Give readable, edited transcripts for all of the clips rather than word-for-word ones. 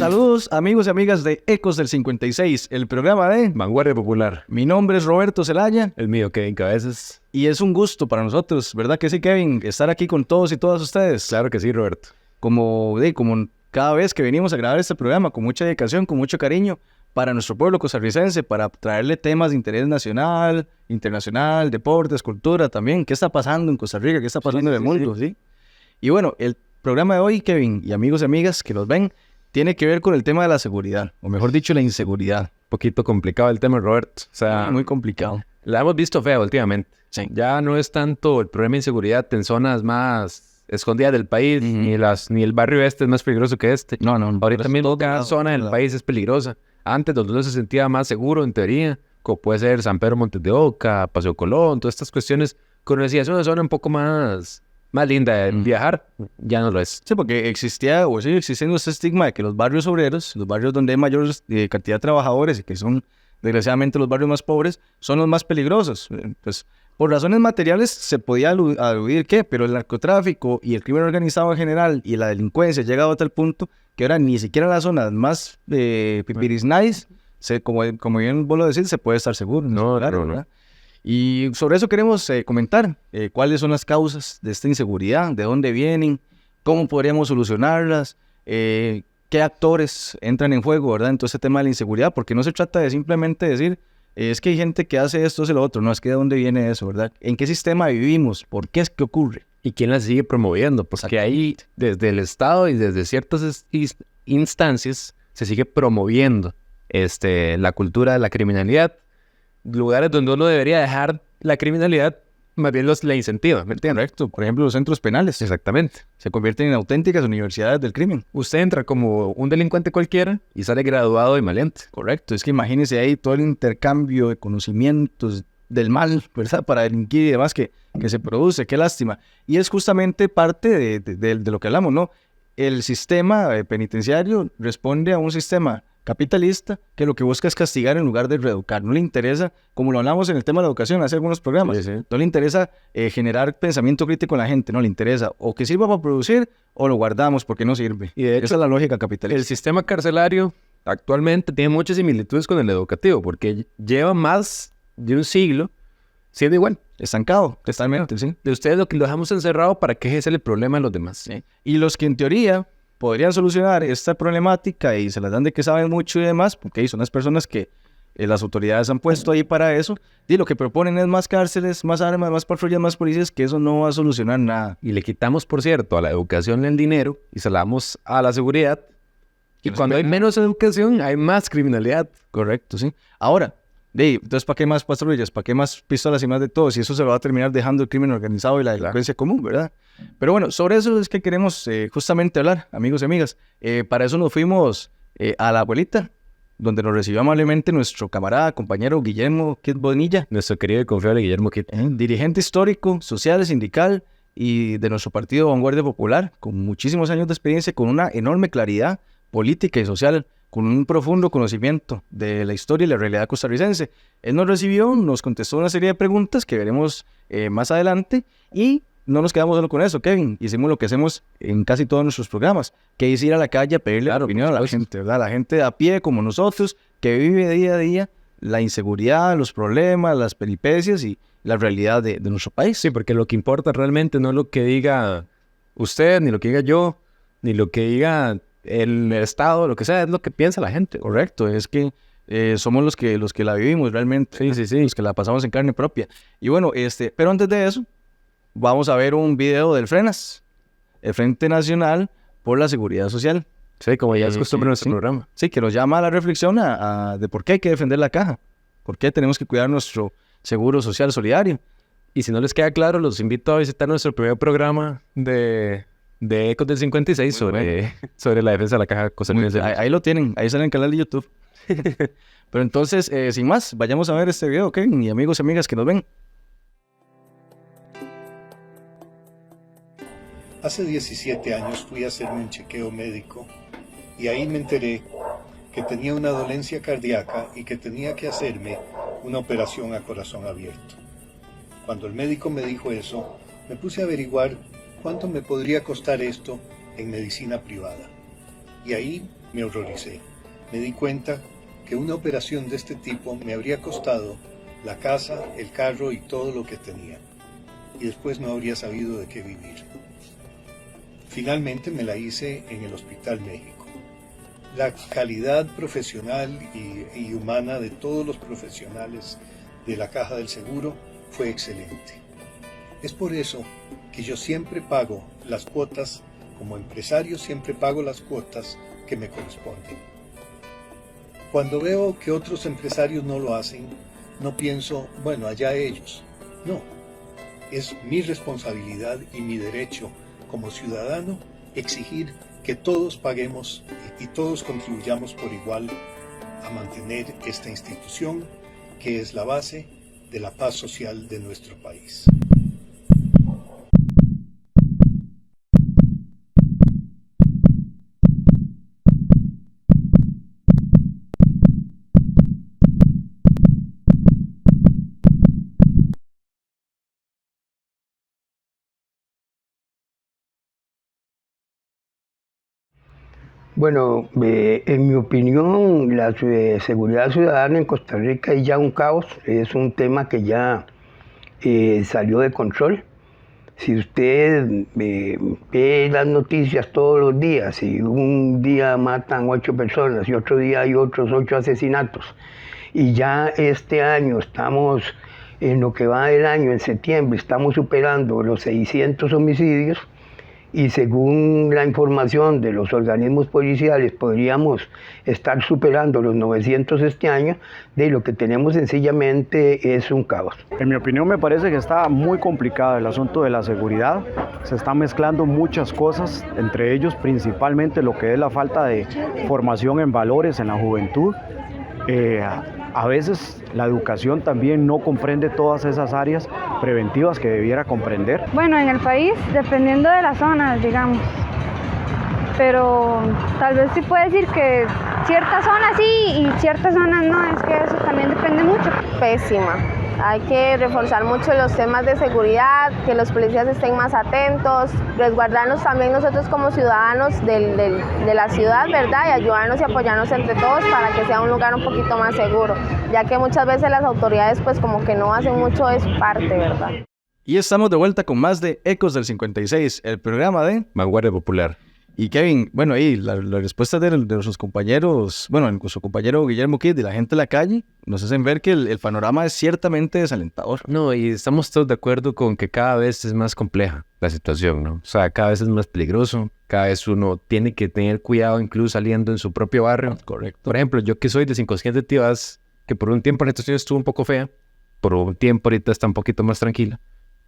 Saludos amigos y amigas de Ecos del 56, el programa de Vanguardia Popular. Mi nombre es Roberto Zelaya. El mío, Kevin Cabezas. Y es un gusto para nosotros, ¿verdad que sí, Kevin? Estar aquí con todos y todas ustedes. Claro que sí, Roberto. Como cada vez que venimos a grabar este programa, con mucha dedicación, con mucho cariño, para nuestro pueblo costarricense, para traerle temas de interés nacional, internacional, deportes, cultura también. ¿Qué está pasando en Costa Rica? ¿Qué está pasando en el mundo? ¿Sí? Y bueno, el programa de hoy, Kevin, y amigos y amigas que nos ven, tiene que ver con el tema de la seguridad, o mejor dicho, la inseguridad. Un poquito complicado el tema, Roberto. O sea, muy complicado. La hemos visto fea últimamente. Sí. Ya no es tanto el problema de inseguridad en zonas más escondidas del país, ni el barrio este es más peligroso que este. No. Ahorita mismo cada zona del país es peligrosa. Antes, donde uno se sentía más seguro, en teoría, como puede ser San Pedro Montes de Oca, Paseo Colón, todas estas cuestiones, cuando decía, es una zona un poco más linda de viajar, ya no lo es. Sí, porque existía o sigue existiendo ese estigma de que los barrios obreros, los barrios donde hay mayor cantidad de trabajadores y que son desgraciadamente los barrios más pobres, son los más peligrosos. Pues por razones materiales se podía aludir que, pero el narcotráfico y el crimen organizado en general y la delincuencia ha llegado a tal punto que ahora ni siquiera en las zonas más pipiris nice, como bien vos lo decís, se puede estar seguro. No. ¿verdad? Y sobre eso queremos comentar cuáles son las causas de esta inseguridad, de dónde vienen, cómo podríamos solucionarlas, qué actores entran en juego, ¿verdad? En todo este tema de la inseguridad, porque no se trata de simplemente decir, es que hay gente que hace esto, hace lo otro, no, es que de dónde viene eso, ¿verdad? ¿En qué sistema vivimos? ¿Por qué es que ocurre? ¿Y quién la sigue promoviendo? Porque ahí, desde el Estado y desde ciertas instancias, se sigue promoviendo la cultura de la criminalidad. Lugares donde uno debería dejar la criminalidad, más bien la incentiva, ¿me entiendes? Correcto. Por ejemplo, los centros penales. Exactamente. Se convierten en auténticas universidades del crimen. Usted entra como un delincuente cualquiera y sale graduado y maleante. Correcto. Es que imagínese ahí todo el intercambio de conocimientos del mal, ¿verdad? Para delinquir y demás que se produce. Qué lástima. Y es justamente parte de lo que hablamos, ¿no? El sistema penitenciario responde a un sistema capitalista que lo que busca es castigar en lugar de reeducar. No le interesa, como lo hablamos en el tema de la educación hace algunos programas, no le interesa generar pensamiento crítico en la gente, no le interesa o que sirva para producir o lo guardamos porque no sirve. Y de hecho, esa es la lógica capitalista. El sistema carcelario actualmente tiene muchas similitudes con el educativo porque lleva más de un siglo siendo igual. Estancado, totalmente, sí. De ustedes lo que lo dejamos encerrado para que ese es el problema de los demás. Sí. Y los que en teoría podrían solucionar esta problemática y se las dan de que saben mucho y demás, porque son las personas que las autoridades han puesto ahí para eso, y lo que proponen es más cárceles, más armas, más patrullas, más policías, que eso no va a solucionar nada. Y le quitamos, por cierto, a la educación el dinero y se la damos a la seguridad. Y cuando hay menos educación, hay más criminalidad. Correcto, sí. Ahora, entonces, ¿para qué más patrullas? ¿Para qué más pistolas y más de todo? Si eso se lo va a terminar dejando el crimen organizado y la delincuencia común, ¿verdad? Pero bueno, sobre eso es que queremos justamente hablar, amigos y amigas. Para eso nos fuimos a la abuelita, donde nos recibió amablemente nuestro camarada, compañero Guillermo Kit Bonilla. Nuestro querido y confiable Guillermo Kit. Dirigente histórico, social, sindical y de nuestro partido Vanguardia Popular, con muchísimos años de experiencia, con una enorme claridad política y social, con un profundo conocimiento de la historia y la realidad costarricense. Él nos recibió, nos contestó una serie de preguntas que veremos más adelante y no nos quedamos solo con eso, Kevin. Hicimos lo que hacemos en casi todos nuestros programas, que es ir a la calle a pedirle opinión a la gente, ¿verdad? La gente de a pie como nosotros, que vive día a día la inseguridad, los problemas, las peripecias y la realidad de nuestro país. Sí, porque lo que importa realmente no es lo que diga usted, ni lo que diga yo, ni lo que diga el Estado, lo que sea, es lo que piensa la gente. Correcto, es que somos los que la vivimos realmente, sí. Los que la pasamos en carne propia. Y bueno, pero antes de eso, vamos a ver un video del FRENAS, el Frente Nacional por la Seguridad Social. Sí, como ya es costumbre en nuestro programa. Sí, que nos llama a la reflexión de por qué hay que defender la caja, por qué tenemos que cuidar nuestro seguro social solidario. Y si no les queda claro, los invito a visitar nuestro primer programa de Ecos del 56 sobre la defensa de la caja costarricense. Ahí lo tienen, ahí sale en el canal de YouTube. Pero entonces, sin más, vayamos a ver este video, ¿ok? Y amigos y amigas que nos ven. Hace 17 años fui a hacerme un chequeo médico y ahí me enteré que tenía una dolencia cardíaca y que tenía que hacerme una operación a corazón abierto. Cuando el médico me dijo eso, me puse a averiguar cuánto me podría costar esto en medicina privada. Y ahí me horroricé. Me di cuenta que una operación de este tipo me habría costado la casa, el carro y todo lo que tenía. Y después no habría sabido de qué vivir. Finalmente me la hice en el Hospital México. La calidad profesional y humana de todos los profesionales de la Caja del Seguro fue excelente. Es por eso que yo siempre pago las cuotas, como empresario siempre pago las cuotas que me corresponden. Cuando veo que otros empresarios no lo hacen, no pienso, bueno, allá ellos. No, es mi responsabilidad y mi derecho como ciudadano exigir que todos paguemos y todos contribuyamos por igual a mantener esta institución que es la base de la paz social de nuestro país. Bueno, en mi opinión, la seguridad ciudadana en Costa Rica es ya un caos, es un tema que ya salió de control. Si usted ve las noticias todos los días y un día matan 8 personas y otro día hay otros 8 asesinatos, y ya este año estamos, en lo que va del año, en septiembre, estamos superando los 600 homicidios, y según la información de los organismos policiales podríamos estar superando los 900 este año. De lo que tenemos sencillamente es un caos. En mi opinión me parece que está muy complicado el asunto de la seguridad. Se están mezclando muchas cosas, entre ellos principalmente lo que es la falta de formación en valores en la juventud. A veces la educación también no comprende todas esas áreas preventivas que debiera comprender. Bueno, en el país, dependiendo de las zonas, digamos. Pero tal vez sí puede decir que ciertas zonas sí y ciertas zonas no, es que eso también depende mucho. Pésima. Hay que reforzar mucho los temas de seguridad, que los policías estén más atentos, resguardarnos también nosotros como ciudadanos de la ciudad, ¿verdad? Y ayudarnos y apoyarnos entre todos para que sea un lugar un poquito más seguro, ya que muchas veces las autoridades pues como que no hacen mucho de su parte, ¿verdad? Y estamos de vuelta con más de Ecos del 56, el programa de Vanguardia Popular. Y Kevin, bueno, ahí la respuesta de nuestros compañeros, bueno, nuestro compañero Guillermo Kidd y la gente de la calle, nos hacen ver que el panorama es ciertamente desalentador. No, y estamos todos de acuerdo con que cada vez es más compleja la situación, ¿no? O sea, cada vez es más peligroso, cada vez uno tiene que tener cuidado incluso saliendo en su propio barrio. Correcto. Por ejemplo, yo que soy de 500 Tibás, que por un tiempo la situación estuvo un poco fea, por un tiempo ahorita está un poquito más tranquila.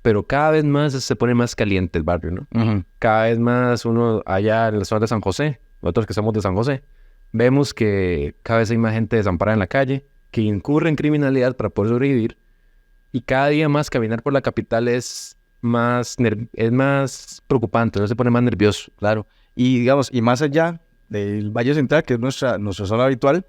Pero cada vez más se pone más caliente el barrio, ¿no? Uh-huh. Cada vez más uno allá en la zona de San José, nosotros que somos de San José, vemos que cada vez hay más gente desamparada en la calle, que incurre en criminalidad para poder sobrevivir, y cada día más caminar por la capital es más preocupante, ¿no? Se pone más nervioso. Claro, y digamos, y más allá del Valle Central, que es nuestra zona habitual,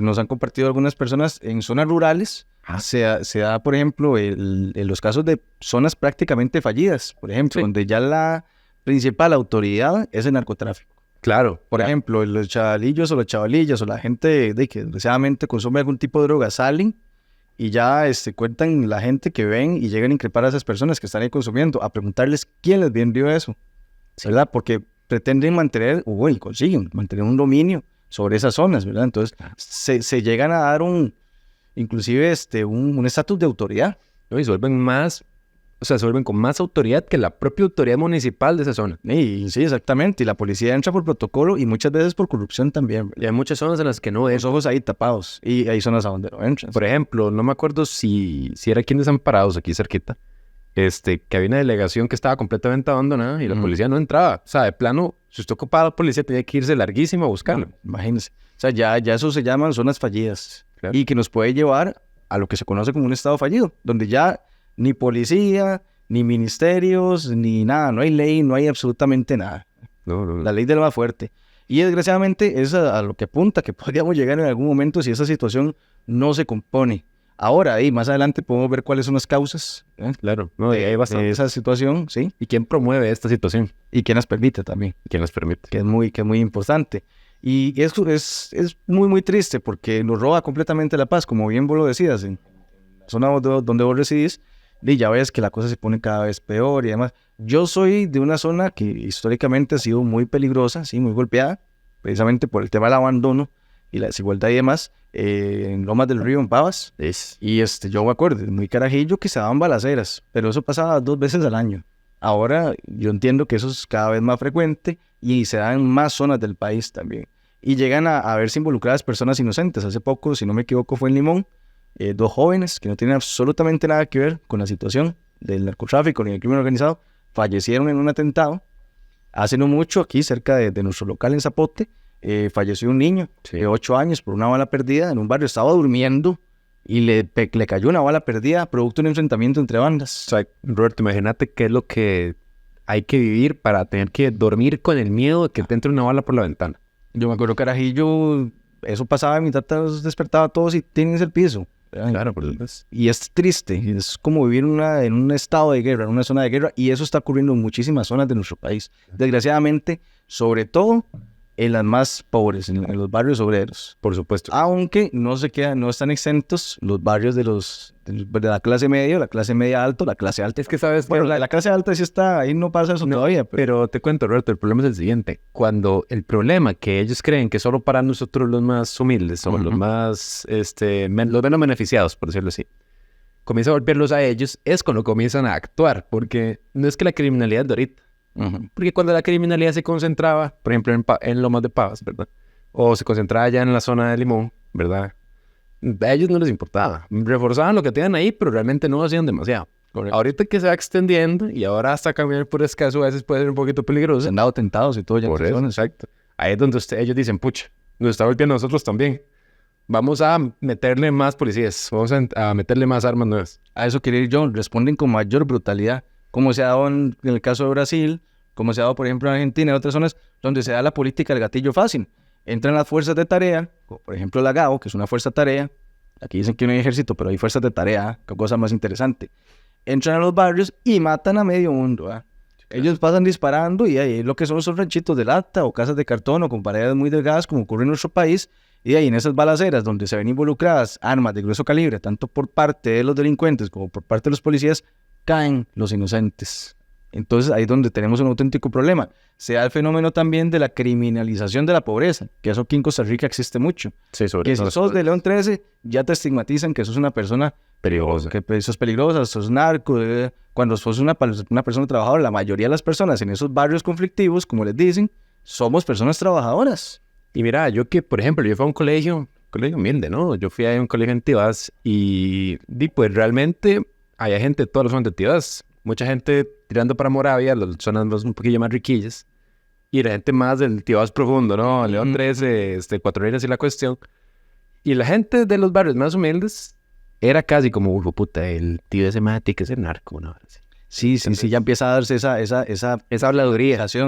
nos han compartido algunas personas en zonas rurales. Se da, por ejemplo, en los casos de zonas prácticamente fallidas, por ejemplo, donde ya la principal autoridad es el narcotráfico. Claro. Por ejemplo, los chavalillos o las chavalillas o la gente que desgraciadamente consume algún tipo de droga salen y ya cuentan la gente que ven y llegan a increpar a esas personas que están ahí consumiendo, a preguntarles quién les vendió eso, ¿verdad? Porque pretenden mantener, y consiguen mantener un dominio sobre esas zonas, ¿verdad? Entonces, se llegan a dar inclusive un estatus de autoridad. ¿No? Y se vuelven con más autoridad que la propia autoridad municipal de esa zona. Sí, exactamente. Y la policía entra por protocolo y muchas veces por corrupción también, ¿verdad? Y hay muchas zonas en las que no es. Los ojos ahí tapados. Y hay zonas a donde no entran. Por ejemplo, no me acuerdo si era aquí en Desamparados, aquí cerquita, que había una delegación que estaba completamente abandonada y la policía no entraba. O sea, de plano, si usted ocupaba la policía tenía que irse larguísimo a buscarlo. Imagínense. O sea, ya eso se llaman zonas fallidas. Claro. Y que nos puede llevar a lo que se conoce como un estado fallido, donde ya ni policía, ni ministerios, ni nada, no hay ley, no hay absolutamente nada. No. La ley de lo más fuerte. Y desgraciadamente es a lo que apunta, que podríamos llegar en algún momento si esa situación no se compone. Ahora, más adelante podemos ver cuáles son las causas. Claro, hay bastante. De esa situación, ¿sí? ¿Y quién promueve esta situación? Y quién las permite también. ¿Y quién las permite? Que es muy importante. Y eso es muy, muy triste porque nos roba completamente la paz, como bien vos lo decías, en la zona donde vos residís, y ya ves que la cosa se pone cada vez peor y demás. Yo soy de una zona que históricamente ha sido muy peligrosa, sí, muy golpeada, precisamente por el tema del abandono y la desigualdad y demás, en Lomas del Río, en Pavas. Y yo me acuerdo, muy carajillo, que se daban balaceras, pero eso pasaba 2 veces al año. Ahora yo entiendo que eso es cada vez más frecuente y se da en más zonas del país también. Y llegan a verse involucradas personas inocentes. Hace poco, si no me equivoco, fue en Limón, 2 jóvenes que no tienen absolutamente nada que ver con la situación del narcotráfico ni del crimen organizado, fallecieron en un atentado. Hace no mucho, aquí cerca de nuestro local en Zapote, falleció un niño de 8 años por una bala perdida en un barrio. Estaba durmiendo y le cayó una bala perdida producto de un enfrentamiento entre bandas. O sea, Roberto, imagínate qué es lo que hay que vivir para tener que dormir con el miedo de que te entre una bala por la ventana. Yo me acuerdo, carajillo, eso pasaba, mi tata los despertaba a todos y tienes el piso. Claro, por supuesto. Y es triste, es como vivir en un estado de guerra, en una zona de guerra, y eso está ocurriendo en muchísimas zonas de nuestro país. Desgraciadamente, sobre todo en las más pobres, en los barrios obreros. Por supuesto. Aunque no están exentos los barrios de la clase media, la clase media alta, la clase alta. Es que sabes, Bueno, la clase alta sí está, ahí no pasa eso todavía. Pero te cuento, Roberto, el problema es el siguiente. Cuando el problema que ellos creen que solo para nosotros los más humildes o los más, los menos beneficiados, por decirlo así, comienza a golpearlos a ellos, es cuando comienzan a actuar, porque no es que la criminalidad de ahorita. Porque cuando la criminalidad se concentraba, por ejemplo, en Lomas de Pavas, ¿verdad? O se concentraba ya en la zona de Limón, ¿verdad? A ellos no les importaba. Reforzaban lo que tenían ahí, pero realmente no hacían demasiado. Correcto. Ahorita que se va extendiendo y ahora hasta caminar por escaso a veces puede ser un poquito peligroso. Se han dado tentados y todo ya. Por eso, exacto. Ahí es donde ellos dicen, pucha, nos está golpeando a nosotros también. Vamos a meterle más policías, vamos a meterle más armas nuevas. A eso quería ir yo, responden con mayor brutalidad, como se ha dado en el caso de Brasil, como se ha dado, por ejemplo, en Argentina y en otras zonas donde se da la política del gatillo fácil. Entran las fuerzas de tarea, como por ejemplo la GAO, que es una fuerza de tarea. Aquí dicen que no hay ejército, pero hay fuerzas de tarea, qué cosa más interesante. Entran a los barrios y matan a medio mundo. Claro. Ellos pasan disparando y ahí lo que son esos ranchitos de lata o casas de cartón o con paredes muy delgadas, como ocurre en nuestro país. Y ahí en esas balaceras donde se ven involucradas armas de grueso calibre, tanto por parte de los delincuentes como por parte de los policías, caen los inocentes. Entonces ahí es donde tenemos un auténtico problema. Se da el fenómeno también de la criminalización de la pobreza, que eso aquí en Costa Rica existe mucho. Sí, sobre que todo. Si sos de León 13, ya te estigmatizan que sos una persona peligrosa. Que sos peligrosa, sos narco. Cuando sos una persona trabajadora, la mayoría de las personas en esos barrios conflictivos, como les dicen, somos personas trabajadoras. Y mira, yo que, por ejemplo, yo fui a un colegio humilde, ¿no? Yo fui a un colegio en Tibás y pues realmente había gente de todas las zonas de Tibás. Mucha gente tirando para Moravia, las zonas un poquillo más riquillas. Y la gente más del Tibás profundo, ¿no? León 13, Cuatro Reinas y la cuestión. Y la gente de los barrios más humildes era casi como, puta, el tío ese mate que es el narco, ¿no? Sí, ya empieza a darse esa habladuría. Sí.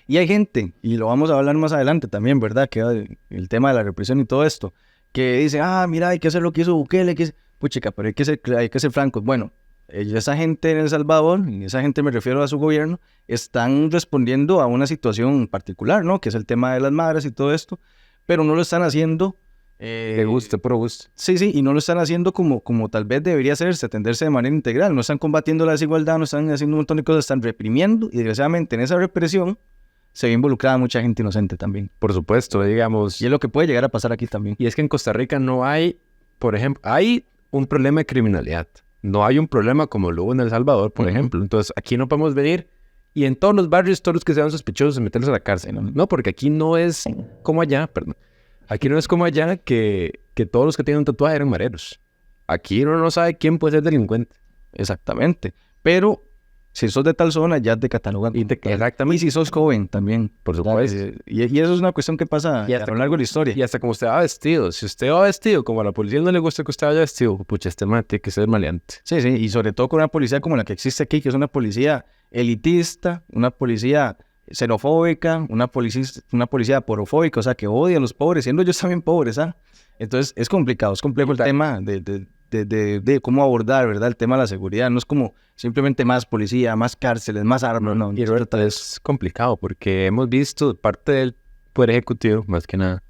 Y hay gente, y lo vamos a hablar más adelante también, ¿verdad? Que el tema de la represión y todo esto, que dice, mira, hay que hacer lo que hizo Bukele, puchica, pero hay que ser francos. Bueno, esa gente en El Salvador, y esa gente me refiero a su gobierno, están respondiendo a una situación particular, ¿no? Que es el tema de las madres y todo esto, pero no lo están haciendo... de gusto, puro gusto. Sí, y no lo están haciendo como tal vez debería hacerse, atenderse de manera integral. No están combatiendo la desigualdad, no están haciendo un montón de cosas, están reprimiendo, y desgraciadamente en esa represión se ve involucrada mucha gente inocente también. Por supuesto, digamos. Y es lo que puede llegar a pasar aquí también. Y es que en Costa Rica no hay, por ejemplo, hay un problema de criminalidad. No hay un problema como lo hubo en El Salvador, por ejemplo. Entonces, aquí no podemos venir y en todos los barrios, todos los que sean sospechosos, meterlos a la cárcel. No, porque aquí no es como allá, Aquí no es como allá que todos los que tienen un tatuaje eran mareros. Aquí uno no sabe quién puede ser delincuente. Exactamente. Pero si sos de tal zona, ya te catalogan. Exactamente. Y si sos joven también. Por supuesto. Y eso es una cuestión que pasa a lo largo de la historia. Y hasta como usted va vestido. Si usted va vestido como a la policía no le gusta que usted vaya vestido, pucha, este man tiene que ser maleante. Sí. Y sobre todo con una policía como la que existe aquí, que es una policía elitista, una policía xenofóbica, una policía porofóbica, o sea, que odia a los pobres, siendo ellos también pobres, Entonces es complicado, es complejo el tema de cómo abordar, ¿verdad? El tema de la seguridad. No es como simplemente más policía, más cárceles, más armas, no. Y Roberto, es complicado porque hemos visto parte Poder Ejecutivo, más que nada,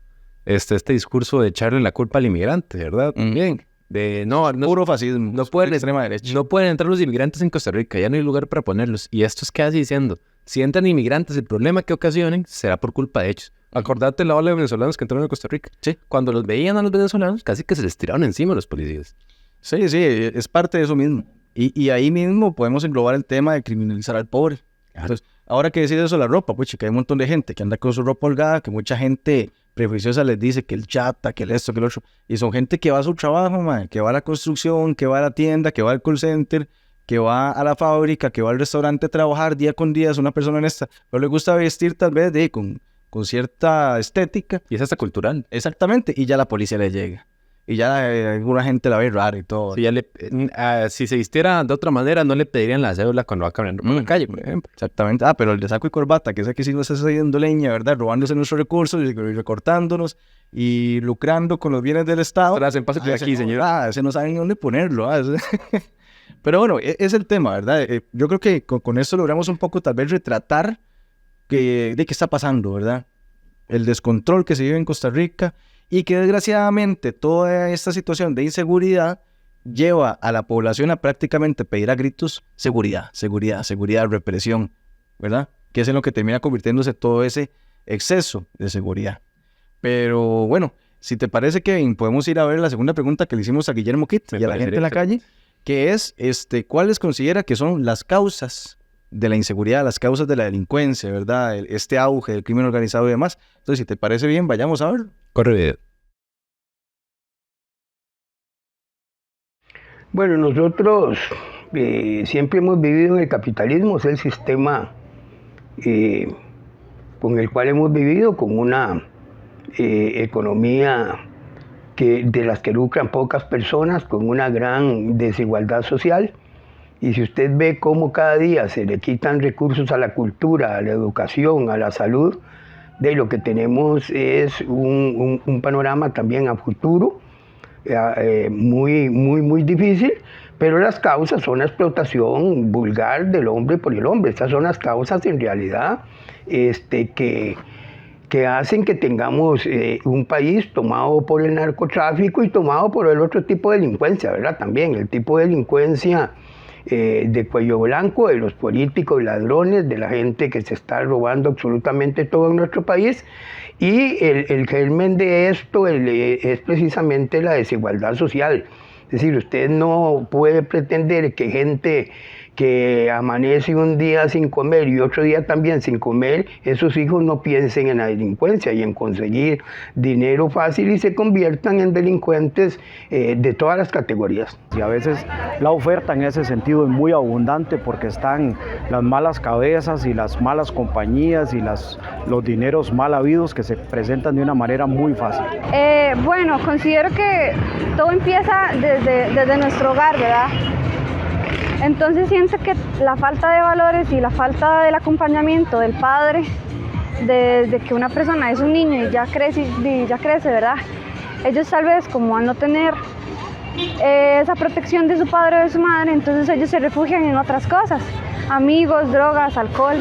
este discurso de echarle la culpa al inmigrante, ¿verdad? Bien. De no Puro fascismo. no pueden, extrema derecha. no pueden entrar los inmigrantes en Costa Rica, ya no hay lugar para ponerlos. Y esto es casi diciendo, si entran inmigrantes, el problema que ocasionen será por culpa de ellos. Acordate la ola de venezolanos que entraron a Costa Rica. Sí. Cuando los veían a los venezolanos, casi que se les tiraron encima los policías. Sí, es parte de eso mismo. Y ahí mismo podemos englobar el tema de criminalizar al pobre. Entonces, ahora que decir eso de la ropa, pues que hay un montón de gente que anda con su ropa holgada, que mucha gente prejuiciosa les dice que el chata, que el esto, que el otro. Y son gente que va a su trabajo, man, que va a la construcción, que va a la tienda, que va al call center, que va a la fábrica, que va al restaurante a trabajar día con día, es una persona honesta. Pero le gusta vestir tal vez con cierta estética. Y es hasta cultural. Exactamente, y ya la policía le llega. Y ya alguna gente la ve rara y todo. Si se vistiera de otra manera, no le pedirían la cédula cuando va caminando por la calle, por ejemplo. Exactamente. Pero el de saco y corbata, que es que sí nos está haciendo leña, ¿verdad? Robándose nuestros recursos y recortándonos y lucrando con los bienes del Estado. Hacen paso por aquí, señor. Ese no saben dónde ponerlo. Pero bueno, es el tema, ¿verdad? Yo creo que con esto logramos un poco tal vez retratar de qué está pasando, ¿verdad? El descontrol que se vive en Costa Rica y que desgraciadamente toda esta situación de inseguridad lleva a la población a prácticamente pedir a gritos seguridad, seguridad, seguridad, represión, ¿verdad? Que es en lo que termina convirtiéndose todo ese exceso de seguridad. Pero bueno, si te parece, Kevin, podemos ir a ver la segunda pregunta que le hicimos a Guillermo Kitt y a la gente en la calle, que es, ¿cuáles considera que son las causas de la inseguridad, las causas de la delincuencia, ¿verdad? Este auge del crimen organizado y demás? Entonces, si te parece bien, vayamos a verlo. Corre video. Bueno, nosotros siempre hemos vivido en el capitalismo, es el sistema con el cual hemos vivido, con una economía de las que lucran pocas personas, con una gran desigualdad social. Y si usted ve cómo cada día se le quitan recursos a la cultura, a la educación, a la salud, de lo que tenemos es un panorama también a futuro muy difícil, pero las causas son la explotación vulgar del hombre por el hombre. Estas son las causas en realidad que hacen que tengamos un país tomado por el narcotráfico y tomado por el otro tipo de delincuencia, ¿verdad? También el tipo de delincuencia de cuello blanco, de los políticos y ladrones, de la gente que se está robando absolutamente todo en nuestro país. Y el germen de esto es precisamente la desigualdad social. Es decir, usted no puede pretender que gente que amanece un día sin comer y otro día también sin comer, esos hijos no piensen en la delincuencia y en conseguir dinero fácil y se conviertan en delincuentes de todas las categorías. Y a veces la oferta en ese sentido es muy abundante porque están las malas cabezas y las malas compañías y los dineros mal habidos que se presentan de una manera muy fácil. Bueno, considero que todo empieza desde nuestro hogar, ¿verdad? Entonces siento que la falta de valores y la falta del acompañamiento del padre, desde que una persona es un niño y ya crece, ¿verdad? Ellos tal vez como al no tener esa protección de su padre o de su madre, entonces ellos se refugian en otras cosas, amigos, drogas, alcohol.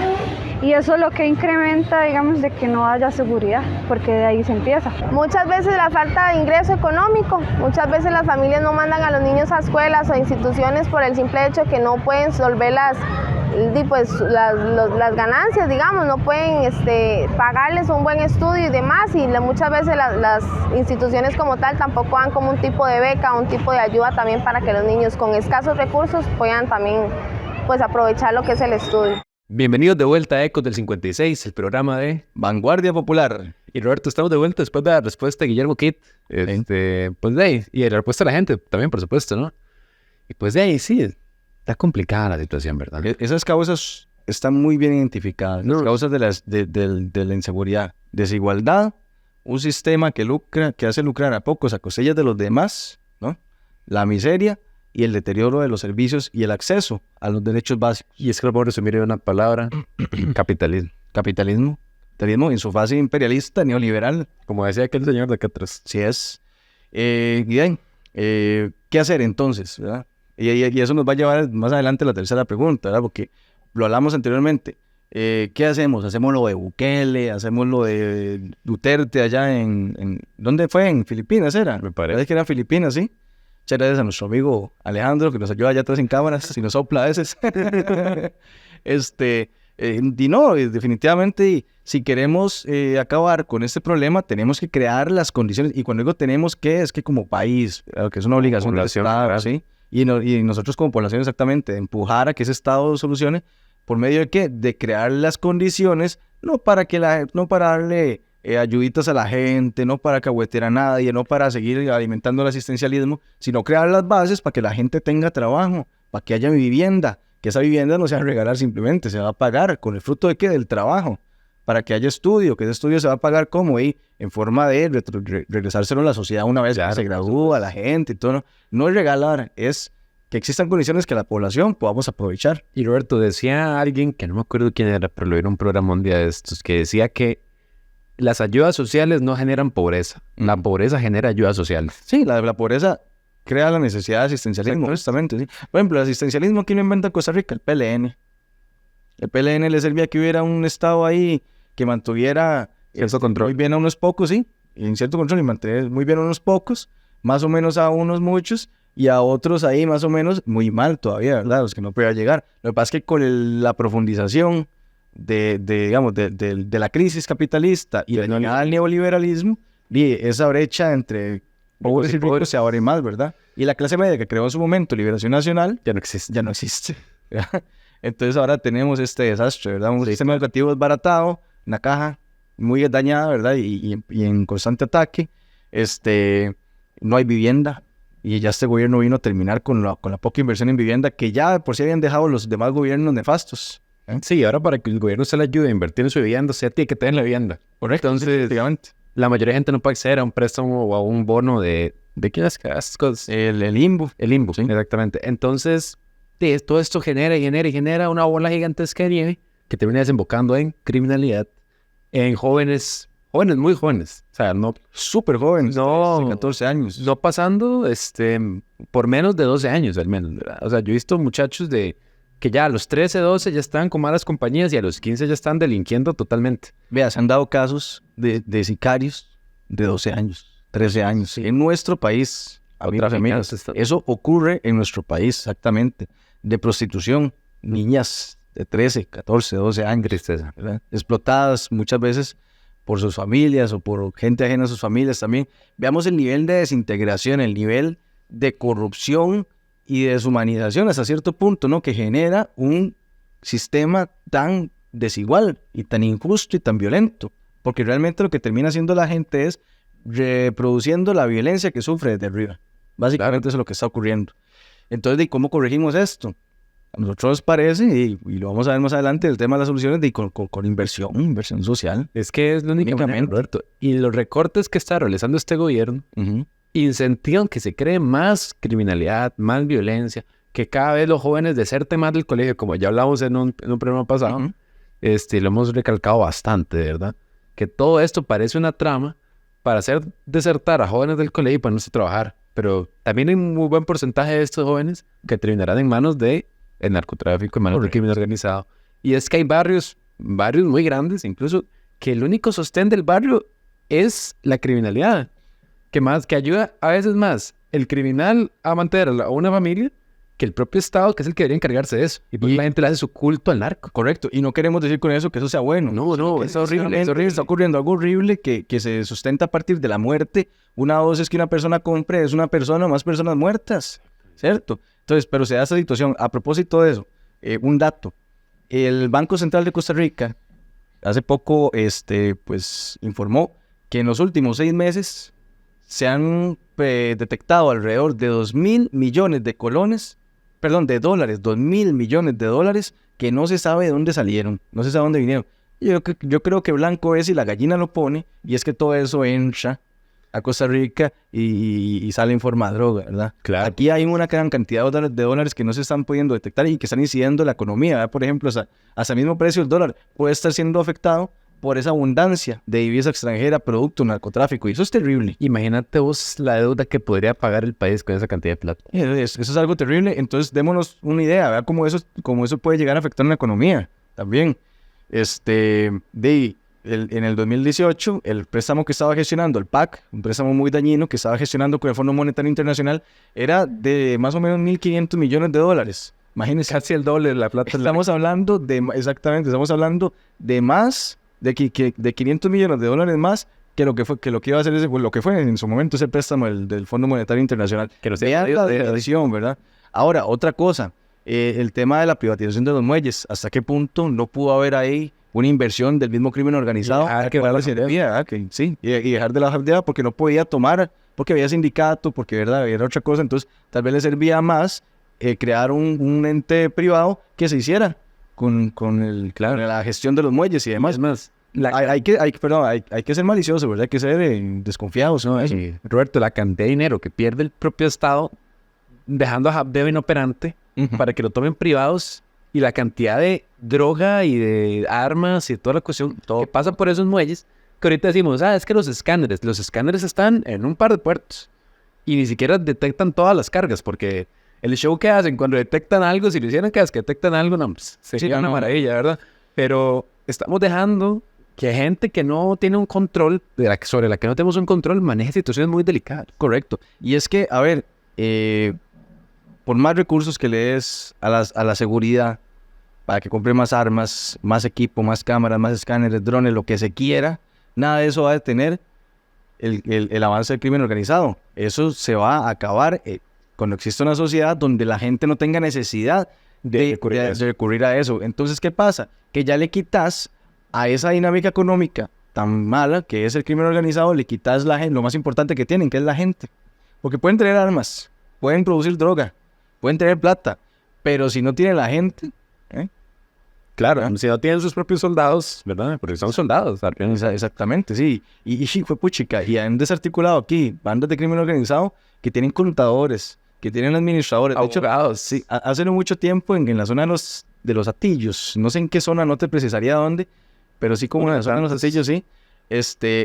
Y eso es lo que incrementa, digamos, de que no haya seguridad, porque de ahí se empieza. Muchas veces la falta de ingreso económico, muchas veces las familias no mandan a los niños a escuelas o instituciones por el simple hecho que no pueden solver las ganancias, digamos, no pueden pagarles un buen estudio y demás, y muchas veces las instituciones como tal tampoco dan como un tipo de beca, un tipo de ayuda también para que los niños con escasos recursos puedan también pues aprovechar lo que es el estudio. Bienvenidos de vuelta a Ecos del 56, el programa de Vanguardia Popular. Y Roberto, estamos de vuelta después de la respuesta de Guillermo Kitt. Pues de ahí, y la respuesta de la gente también, por supuesto, ¿no? Y pues de ahí, sí, está complicada la situación, ¿verdad? Esas causas están muy bien identificadas. Las causas de la inseguridad. Desigualdad, un sistema que hace lucrar a pocos a costillas de los demás, ¿no? La miseria y el deterioro de los servicios y el acceso a los derechos básicos. Y es que lo puedo resumir en una palabra, capitalismo. Capitalismo en su fase imperialista, neoliberal. Como decía aquel señor de acá atrás. Sí es. Bien, ¿qué hacer entonces? ¿Verdad? Y eso nos va a llevar más adelante a la tercera pregunta, ¿verdad? Porque lo hablamos anteriormente. ¿Qué hacemos? Hacemos lo de Bukele, hacemos lo de Duterte allá ¿dónde fue? En Filipinas era. Me parece que era Filipinas, ¿sí? Muchas gracias a nuestro amigo Alejandro, que nos ayuda allá atrás en cámaras, si nos sopla a veces. Y no, definitivamente, si queremos acabar con este problema, tenemos que crear las condiciones. Y cuando digo tenemos que, es que como país, que es una obligación del Estado, claro. ¿sí? Y nosotros como población exactamente, empujar a que ese Estado solucione, ¿por medio de qué? De crear las condiciones, no para darle ayuditas a la gente, no para cahuetear a nadie, no para seguir alimentando el asistencialismo, sino crear las bases para que la gente tenga trabajo, para que haya vivienda, que esa vivienda no se va a regalar simplemente, se va a pagar con el fruto de qué, del trabajo, para que haya estudio, que ese estudio se va a pagar como en forma de regresárselo a la sociedad una vez que se gradúa la gente y todo. No es regalar, es que existan condiciones que la población podamos aprovechar. Y Roberto, decía alguien, que no me acuerdo quién era, pero lo vi en un programa un día de estos, que decía que las ayudas sociales no generan pobreza. La pobreza genera ayudas sociales. Sí, la pobreza crea la necesidad de asistencialismo, justamente. ¿Sí? Por ejemplo, el asistencialismo, ¿quién lo inventa en Costa Rica? El PLN. El PLN le servía que hubiera un Estado ahí que mantuviera cierto control. Muy bien a unos pocos, sí, en cierto control, y mantener muy bien a unos pocos, más o menos a unos muchos, y a otros ahí más o menos muy mal todavía, ¿verdad? Los que no podían llegar. Lo que pasa es que con la profundización de la crisis capitalista y al neoliberalismo, esa brecha entre pobres y ricos se abre más, ¿verdad? Y la clase media que creó en su momento Liberación Nacional ya no existe. Entonces ahora tenemos este desastre, ¿verdad? Un sistema educativo desbaratado, una caja muy dañada, ¿verdad? Y en constante ataque. No hay vivienda. Y ya este gobierno vino a terminar con la poca inversión en vivienda que ya por sí habían dejado los demás gobiernos nefastos. Sí, ahora para que el gobierno se le ayude a invertir en su vivienda, se tiene que tener la vivienda. Correcto. Entonces, la mayoría de gente no puede acceder a un préstamo o a un bono de ¿qué es? El IMBU. El IMBU, sí, exactamente. Entonces, todo esto genera una bola gigantesca de nieve que termina desembocando en criminalidad, en jóvenes muy jóvenes, o sea, no súper jóvenes, no 14 años. No pasando por menos de 12 años al menos, ¿verdad? O sea, yo he visto muchachos que ya a los 13, 12 ya están con malas compañías y a los 15 ya están delinquiendo totalmente. Vea, se han dado casos de sicarios de 12 años, 13 años. Sí. En nuestro país, eso ocurre en nuestro país, exactamente. De prostitución, niñas de 13, 14, 12 años, tristeza, ¿verdad? Explotadas muchas veces por sus familias o por gente ajena a sus familias también. Veamos el nivel de desintegración, el nivel de corrupción y de deshumanización hasta cierto punto, ¿no? Que genera un sistema tan desigual y tan injusto y tan violento. Porque realmente lo que termina haciendo la gente es reproduciendo la violencia que sufre desde arriba. Básicamente eso es lo que está ocurriendo. Entonces, ¿cómo corregimos esto? A nosotros nos parece, y lo vamos a ver más adelante, el tema de las soluciones con inversión social. Es que es lo único, Roberto. Y los recortes que está realizando este gobierno incentivan que se cree más criminalidad, más violencia, que cada vez los jóvenes deserten más del colegio, como ya hablamos en un programa pasado, lo hemos recalcado bastante, ¿verdad? Que todo esto parece una trama para hacer desertar a jóvenes del colegio y ponerse a trabajar. Pero también hay un muy buen porcentaje de estos jóvenes que terminarán en manos del narcotráfico, en manos del crimen organizado. Y es que hay barrios muy grandes, incluso, que el único sostén del barrio es la criminalidad. Que ayuda a veces más el criminal a mantener a una familia que el propio Estado, que es el que debería encargarse de eso. Y pues la gente le hace su culto al narco. Correcto. Y no queremos decir con eso que eso sea bueno. No, es horrible. Es horrible. Está ocurriendo algo horrible que se sustenta a partir de la muerte. Una dosis que una persona compre es una persona o más personas muertas. ¿Cierto? Entonces, pero se da esa situación. A propósito de eso, un dato. El Banco Central de Costa Rica hace poco informó que en los últimos 6 meses se han detectado alrededor de 2.000 millones de dólares, 2.000 millones de dólares que no se sabe de dónde salieron, no se sabe dónde vinieron. Yo creo que blanco es y la gallina lo pone, y es que todo eso entra a Costa Rica y sale en forma de droga, ¿verdad? Claro. Aquí hay una gran cantidad de dólares que no se están pudiendo detectar y que están incidiendo en la economía, ¿verdad? Por ejemplo, hasta el mismo precio del dólar puede estar siendo afectado por esa abundancia de divisa extranjera producto del narcotráfico, y eso es terrible. Imagínate vos la deuda que podría pagar el país con esa cantidad de plata. Eso es algo terrible. Entonces démonos una idea, ¿verdad? Cómo eso puede llegar a afectar una economía también. En el 2018, el préstamo que estaba gestionando el PAC, un préstamo muy dañino que estaba gestionando con el Fondo Monetario Internacional, era de más o menos $1.500 millones. Imagínense. Casi el doble de la plata. Estamos hablando estamos hablando de más de $500 millones más que lo que iba a hacer lo que fue en su momento ese préstamo del Fondo Monetario Internacional. Que no Vean la decisión, ¿verdad? Ahora, otra cosa, el tema de la privatización de los muelles, ¿hasta qué punto no pudo haber ahí una inversión del mismo crimen organizado? Sí, y dejar de la javdeada porque no podía tomar, porque había sindicato, porque ¿verdad? Era otra cosa, entonces tal vez le servía más crear un ente privado que se hiciera con la gestión de los muelles y demás. Es más, hay que ser malicioso, ¿verdad? Hay que ser desconfiados, ¿no? Roberto, la cantidad de dinero que pierde el propio Estado dejando a Habdeba inoperante para que lo tomen privados, y la cantidad de droga y de armas y toda la cuestión que pasa por esos muelles, que ahorita decimos, es que los escáneres están en un par de puertos y ni siquiera detectan todas las cargas, porque el show que hacen cuando detectan algo, si lo hicieran que detectan algo, no, pues, sería una maravilla, ¿verdad? Pero estamos dejando que gente que no tiene un control, sobre la que no tenemos un control, maneje situaciones muy delicadas. Correcto. Y es que, a ver, por más recursos que le des a la seguridad, para que compre más armas, más equipo, más cámaras, más escáneres, drones, lo que se quiera, nada de eso va a detener el avance del crimen organizado. Eso se va a acabar cuando exista una sociedad donde la gente no tenga necesidad de recurrir a eso. Entonces, ¿qué pasa? Que ya le quitas a esa dinámica económica tan mala que es el crimen organizado, le quitas lo más importante que tienen, que es la gente. Porque pueden tener armas, pueden producir droga, pueden tener plata, pero si no tienen la gente... Claro, si no tienen sus propios soldados, ¿verdad? Porque son soldados. Exactamente, sí. Y fue puchica. Y han desarticulado aquí bandas de crimen organizado que tienen contadores, que tienen administradores. Abogados. Sí, hace no mucho tiempo en la zona de los Atillos, no sé en qué zona, no te precisaría dónde, pero sí como en la zona de los Atillos, sí.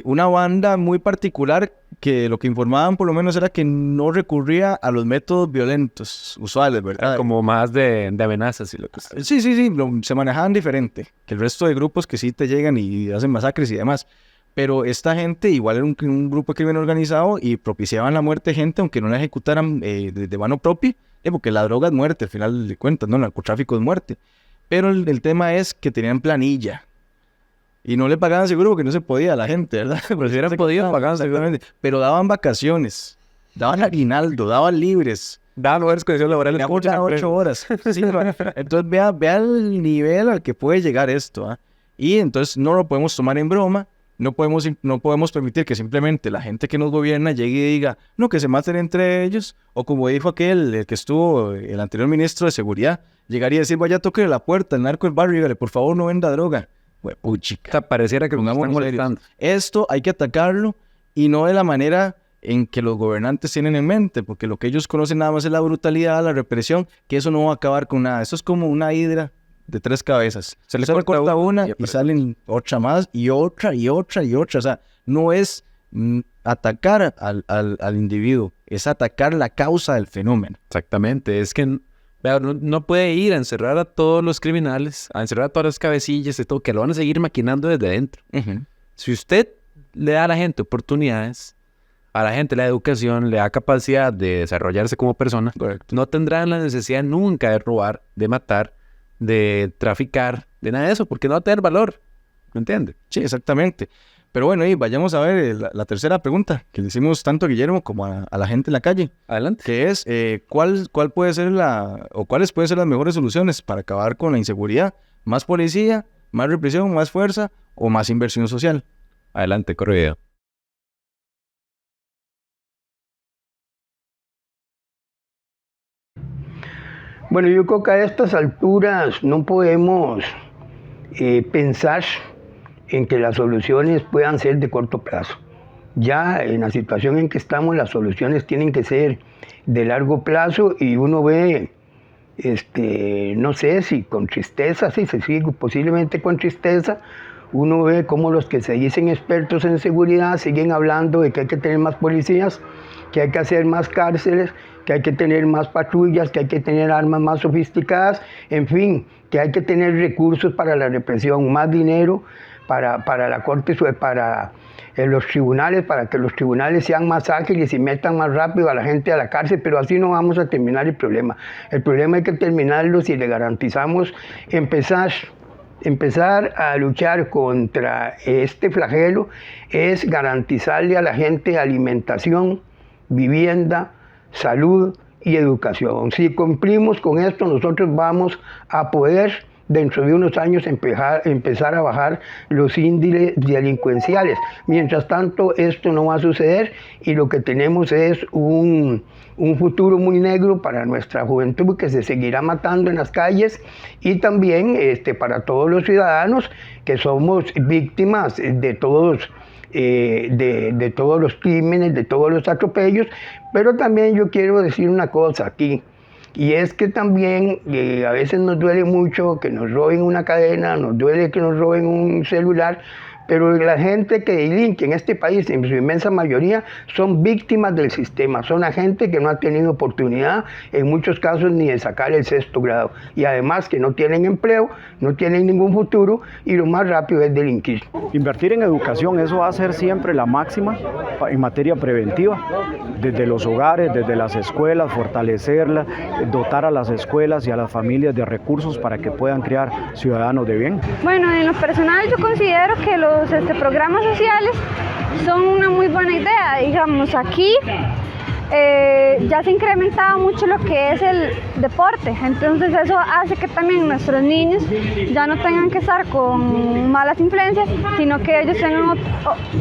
Una banda muy particular que lo que informaban por lo menos era que no recurría a los métodos violentos usuales, ¿verdad? Como más de amenazas y lo que sea. Sí, se manejaban diferente que el resto de grupos que sí te llegan y hacen masacres y demás. Pero esta gente igual era un grupo de crimen organizado y propiciaban la muerte de gente aunque no la ejecutaran de mano propia, porque la droga es muerte, al final de cuentas, ¿no? El narcotráfico es muerte. Pero el tema es que tenían planilla. Y no le pagaban seguro porque no se podía a la gente, ¿verdad? Pero si hubieran podido, pagaban seguramente. Pero daban vacaciones, daban aguinaldo, daban libres. Daban horas de condiciones laborales. 8 horas. Sí, entonces vea el nivel al que puede llegar esto. Y entonces no lo podemos tomar en broma. No podemos permitir que simplemente la gente que nos gobierna llegue y diga, no, que se maten entre ellos. O como dijo el que estuvo, el anterior ministro de Seguridad, llegaría a decir, vaya, toque la puerta, el narco del barrio, dígale, por favor, no venda droga. Puchica. Pareciera que nos están molestando. Esto hay que atacarlo y no de la manera en que los gobernantes tienen en mente, porque lo que ellos conocen nada más es la brutalidad, la represión, que eso no va a acabar con nada. Eso es como una hidra de 3 cabezas. Se le corta una y salen otra más y otra y otra y otra. O sea, no es atacar al individuo, es atacar la causa del fenómeno. Exactamente, es que no puede ir a encerrar a todos los criminales, a encerrar a todas las cabecillas y todo, que lo van a seguir maquinando desde dentro. Si usted le da a la gente oportunidades, a la gente le da educación, le da capacidad de desarrollarse como persona, no tendrán la necesidad nunca de robar, de matar, de traficar, de nada de eso, porque no va a tener valor. ¿Me entiende? Sí, exactamente. Pero bueno, vayamos a ver la tercera pregunta que le hicimos tanto a Guillermo como a la gente en la calle. Adelante. Que es, ¿cuáles pueden ser las mejores soluciones para acabar con la inseguridad? ¿Más policía, más represión, más fuerza o más inversión social? Adelante, corre video. Bueno, yo creo que a estas alturas no podemos pensar en que las soluciones puedan ser de corto plazo. Ya en la situación en que estamos, las soluciones tienen que ser de largo plazo y uno ve, no sé si con tristeza, si se sigue posiblemente con tristeza, uno ve cómo los que se dicen expertos en seguridad siguen hablando de que hay que tener más policías, que hay que hacer más cárceles, que hay que tener más patrullas, que hay que tener armas más sofisticadas, en fin, que hay que tener recursos para la represión, más dinero para la Corte, para los tribunales, para que los tribunales sean más ágiles y metan más rápido a la gente a la cárcel, pero así no vamos a terminar el problema. El problema hay que terminarlo si le garantizamos empezar a luchar contra este flagelo, es garantizarle a la gente alimentación, vivienda, salud y educación. Si cumplimos con esto, nosotros vamos a poder dentro de unos años empezar a bajar los índices delincuenciales. Mientras tanto, esto no va a suceder y lo que tenemos es un futuro muy negro para nuestra juventud que se seguirá matando en las calles y también para todos los ciudadanos que somos víctimas de todos de todos los crímenes, de todos los atropellos, pero también yo quiero decir una cosa aquí. Y es que también a veces nos duele mucho que nos roben una cadena, nos duele que nos roben un celular, pero la gente que delinque en este país, en su inmensa mayoría, son víctimas del sistema, son la gente que no ha tenido oportunidad, en muchos casos, ni de sacar el 6º grado. Y además que no tienen empleo, no tienen ningún futuro, y lo más rápido es delinquir. Invertir en educación, eso va a ser siempre la máxima en materia preventiva, desde los hogares, desde las escuelas, fortalecerlas, dotar a las escuelas y a las familias de recursos para que puedan crear ciudadanos de bien. Bueno, en lo personal yo considero que los programas sociales son una muy buena idea. Digamos, aquí ya se incrementaba mucho lo que es el deporte, entonces eso hace que también nuestros niños ya no tengan que estar con malas influencias, sino que ellos tengan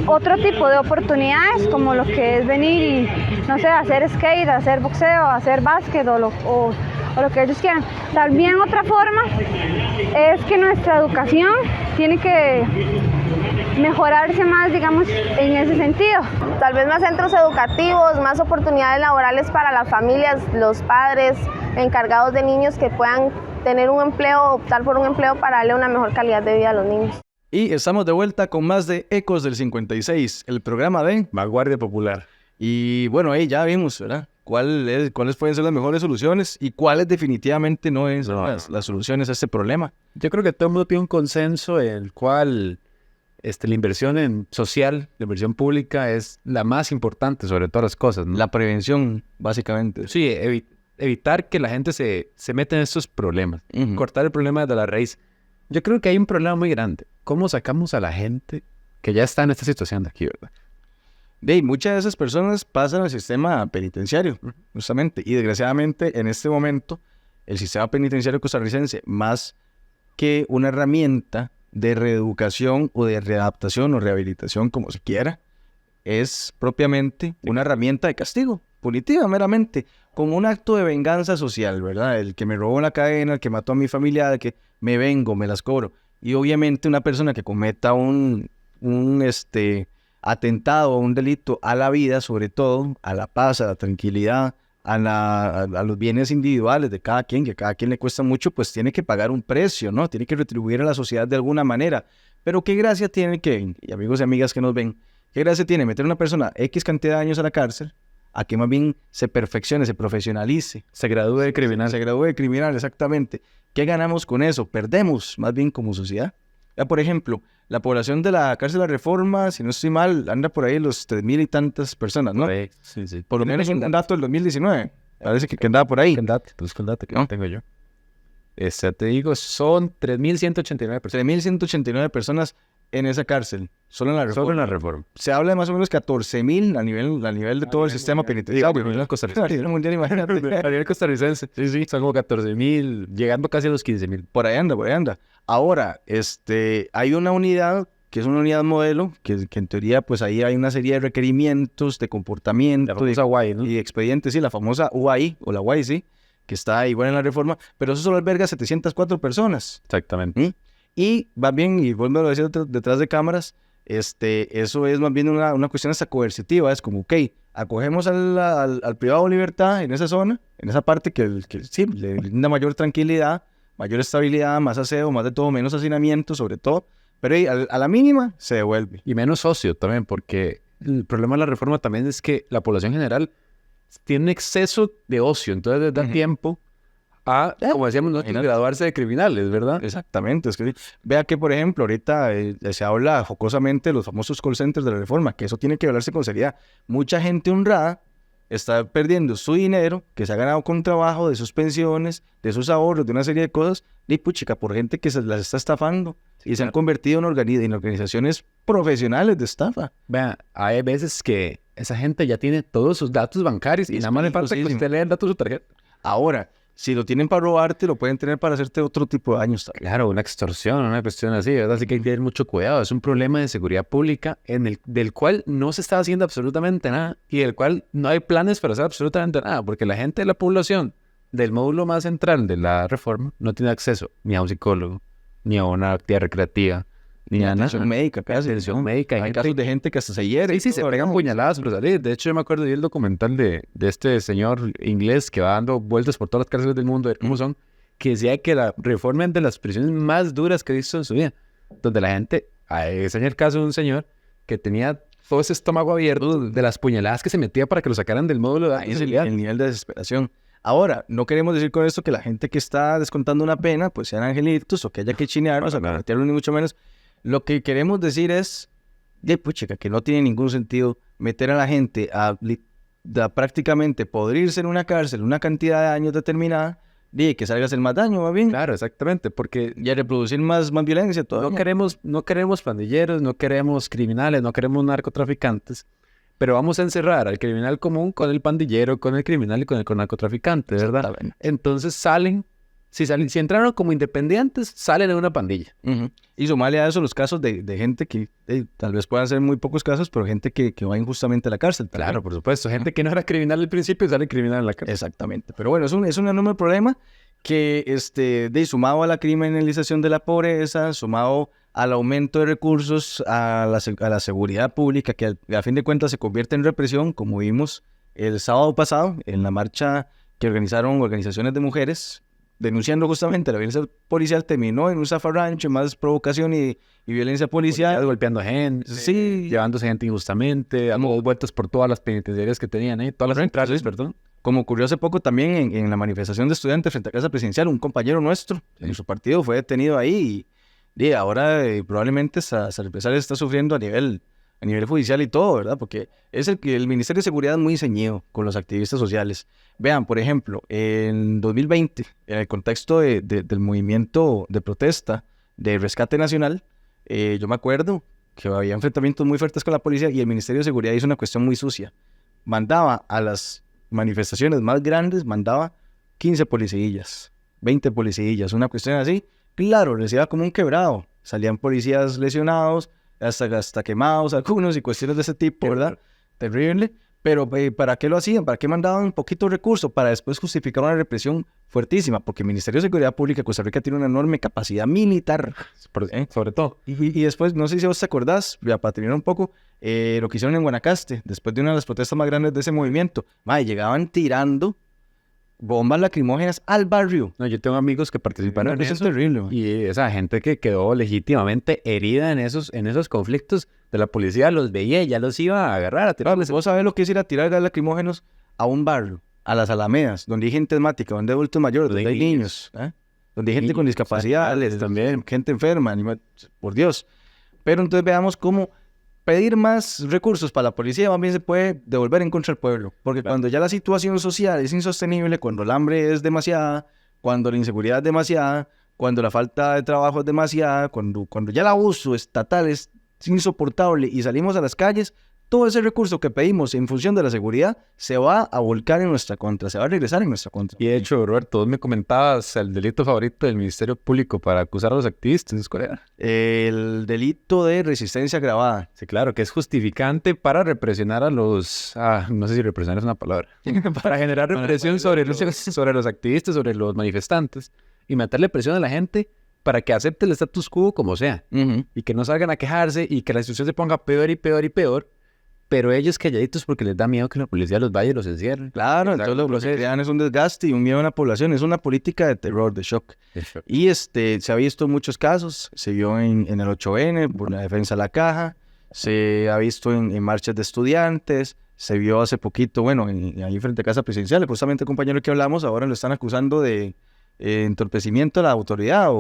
otro tipo de oportunidades, como lo que es venir y, no sé, hacer skate, hacer boxeo, hacer básquet o lo que ellos quieran. También otra forma es que nuestra educación tiene que mejorarse más, digamos, en ese sentido. Tal vez más centros educativos, más oportunidades laborales para las familias, los padres encargados de niños que puedan tener un empleo, optar por un empleo para darle una mejor calidad de vida a los niños. Y estamos de vuelta con más de Ecos del 56, el programa de Vanguardia Popular. Y bueno, ahí ya vimos, ¿verdad? ¿Cuáles pueden ser las mejores soluciones y cuáles definitivamente no es las soluciones a este problema? Yo creo que todo el mundo tiene un consenso en el cual la inversión en social, la inversión pública es la más importante sobre todas las cosas, ¿no? La prevención, básicamente. Sí, evitar que la gente se meta en estos problemas, cortar el problema desde la raíz. Yo creo que hay un problema muy grande. ¿Cómo sacamos a la gente que ya está en esta situación de aquí, verdad? Muchas de esas personas pasan al sistema penitenciario, justamente, y desgraciadamente en este momento el sistema penitenciario costarricense, más que una herramienta de reeducación o de readaptación o rehabilitación, como se quiera, es propiamente una herramienta de castigo, punitiva meramente, como un acto de venganza social, ¿verdad? El que me robó la cadena, el que mató a mi familia, el que me vengo, me las cobro. Y obviamente una persona que cometa un atentado o un delito a la vida, sobre todo, a la paz, a la tranquilidad, a los bienes individuales de cada quien, que a cada quien le cuesta mucho, pues tiene que pagar un precio, ¿no? Tiene que retribuir a la sociedad de alguna manera. Pero qué gracia tiene y amigos y amigas que nos ven, qué gracia tiene meter a una persona X cantidad de años a la cárcel, a que más bien se perfeccione, se profesionalice. Se gradúe de criminal. Se gradúe de criminal, exactamente. ¿Qué ganamos con eso? Perdemos, más bien como sociedad. Ya, por ejemplo, la población de la cárcel de la Reforma, si no estoy mal, anda por ahí los 3,000 y tantas personas, ¿no? Sí. Por lo menos un dato del 2019. Parece que andaba por ahí. El dato que no tengo yo. Te digo, son 3,189 personas. 3,189 personas en esa cárcel, solo en la Reforma. Solo en la Reforma. Se habla de más o menos 14,000 a nivel de todo el sistema penitenciario. A nivel costarricense. A nivel mundial, imagínate. A nivel costarricense. Sí. Son como 14,000, llegando casi a los 15,000. Por ahí anda. Ahora, hay una unidad que es una unidad modelo, que en teoría, pues ahí hay una serie de requerimientos, de comportamiento, la famosa UAI, ¿no? Y de expedientes, sí, la famosa UAI, o la UAI, sí, que está igual en la Reforma, pero eso solo alberga 704 personas. Exactamente. Y va bien, y vuelvo a decir detrás de cámaras, eso es más bien una cuestión hasta coercitiva, es como, ok, acogemos al privado de libertad en esa zona, en esa parte que sí, le brinda mayor tranquilidad, mayor estabilidad, más aseo, más de todo, menos hacinamiento, sobre todo, Pero ahí, a la mínima se devuelve. Y menos socio también, porque el problema de la reforma también es que la población general tiene un exceso de ocio, entonces les da tiempo a, como decíamos nosotros, graduarse de criminales, ¿verdad? Exactamente. Es que, vea que, por ejemplo, ahorita se habla jocosamente de los famosos call centers de la reforma, que eso tiene que hablarse con seriedad. Mucha gente honrada está perdiendo su dinero, que se ha ganado con trabajo, de sus pensiones, de sus ahorros, de una serie de cosas, y puchica, por gente que se las está estafando y se han convertido en organizaciones profesionales de estafa. Vea, hay veces que esa gente ya tiene todos sus datos bancarios y nada más le falta que usted le dé el dato de su tarjeta. Ahora, si lo tienen para robarte, lo pueden tener para hacerte otro tipo de daños también. Claro, una extorsión, una cuestión así, ¿verdad? Así que hay que tener mucho cuidado. Es un problema de seguridad pública del cual no se está haciendo absolutamente nada y del cual no hay planes para hacer absolutamente nada, porque la gente de la población del módulo más central de la reforma no tiene acceso ni a un psicólogo, ni a una actividad recreativa, ni a nada. Atención médica, casi. Atención médica. Hay casos de gente que hasta se hiere. Sí, se pegan puñaladas por salir. De hecho, yo me acuerdo del documental de este señor inglés que va dando vueltas por todas las cárceles del mundo, de ver cómo son, que decía que la reforma es de las prisiones más duras que ha visto en su vida, donde la gente, ese en el caso de un señor que tenía todo ese estómago abierto de las puñaladas que se metía para que lo sacaran del módulo de el nivel de desesperación. Ahora, no queremos decir con esto que la gente que está descontando una pena, pues sean angelitos o que haya que chinearlos, o meterlos ni mucho menos. Lo que queremos decir es, puchica, que no tiene ningún sentido meter a la gente a prácticamente podrirse en una cárcel una cantidad de años determinada y que salga a hacer más daño, ¿va bien? Claro, exactamente, porque y a reproducir más violencia todavía. No queremos pandilleros, no queremos criminales, no queremos narcotraficantes, pero vamos a encerrar al criminal común con el pandillero, con el criminal y con el narcotraficante, ¿verdad? Entonces si entraron como independientes, salen de una pandilla. Y sumarle a eso los casos de gente que tal vez puedan ser muy pocos casos, pero gente que va injustamente a la cárcel. Claro, por supuesto. Gente que no era criminal al principio y sale criminal en la cárcel. Exactamente. Pero bueno, es un enorme problema que sumado a la criminalización de la pobreza, sumado al aumento de recursos, a la seguridad pública, que a fin de cuentas se convierte en represión, como vimos el sábado pasado en la marcha que organizaron organizaciones de mujeres, denunciando justamente la violencia policial, terminó en un zafarrancho, más provocación y violencia policial. Golpeando gente, sí, llevándose gente injustamente, dando vueltas por todas las penitenciarias que tenían, todas las centrales, perdón. Como ocurrió hace poco también en la manifestación de estudiantes frente a Casa Presidencial, un compañero nuestro en su partido fue detenido ahí y ahora probablemente esa represalia está sufriendo a nivel judicial y todo, ¿verdad? Porque es el Ministerio de Seguridad es muy ceñido con los activistas sociales. Vean, por ejemplo, en 2020, en el contexto del movimiento de protesta de Rescate Nacional, yo me acuerdo que había enfrentamientos muy fuertes con la policía y el Ministerio de Seguridad hizo una cuestión muy sucia. Mandaba a las manifestaciones más grandes, mandaba 15 policías, 20 policías, una cuestión así. Claro, recibía como un quebrado. Salían policías lesionados, hasta quemados algunos y cuestiones de ese tipo, ¿verdad? Terrible. Pero ¿para qué lo hacían? ¿Para qué mandaban un poquito de recurso? Para después justificar una represión fuertísima, porque el Ministerio de Seguridad Pública de Costa Rica tiene una enorme capacidad militar, sobre todo. Y después, no sé si vos te acordás, para terminar un poco, lo que hicieron en Guanacaste, después de una de las protestas más grandes de ese movimiento. Llegaban tirando bombas lacrimógenas al barrio. No, yo tengo amigos que participaron en eso. Es terrible. Y esa gente que quedó legítimamente herida en esos conflictos de la policía los veía y ya los iba a agarrar, a tirarles. Vos sabés lo que es ir a tirar gas lacrimógenos a un barrio, a las alamedas, donde hay gente asmática, donde hay adultos mayores, donde hay niños, donde hay gente con discapacidades, también gente enferma, por Dios. Pero entonces veamos cómo pedir más recursos para la policía también se puede devolver en contra del pueblo, porque cuando ya la situación social es insostenible, cuando el hambre es demasiada, cuando la inseguridad es demasiada, cuando la falta de trabajo es demasiada, cuando ya el abuso estatal es insoportable y salimos a las calles, todo ese recurso que pedimos en función de la seguridad se va a volcar en nuestra contra, se va a regresar en nuestra contra. Y de hecho, Roberto, vos me comentabas el delito favorito del Ministerio Público para acusar a los activistas, ¿cuál era? El delito de resistencia agravada. Sí, claro, que es justificante para represionar a los... no sé si represionar es una palabra. Para generar represión sobre los activistas, sobre los manifestantes y meterle presión a la gente para que acepte el status quo como sea. Y que no salgan a quejarse y que la situación se ponga peor y peor y peor. pero ellos calladitos porque les da miedo que la policía los vaya y los encierre. Claro, Exacto, entonces lo que crean es un desgaste y un miedo en la población. Es una política de terror, de shock. Y se ha visto en muchos casos. Se vio en el 8N por la defensa de la caja. Se ha visto en marchas de estudiantes. Se vio hace poquito, bueno, ahí frente a Casa Presidencial. Justamente el compañero que hablamos ahora lo están acusando de entorpecimiento a la autoridad.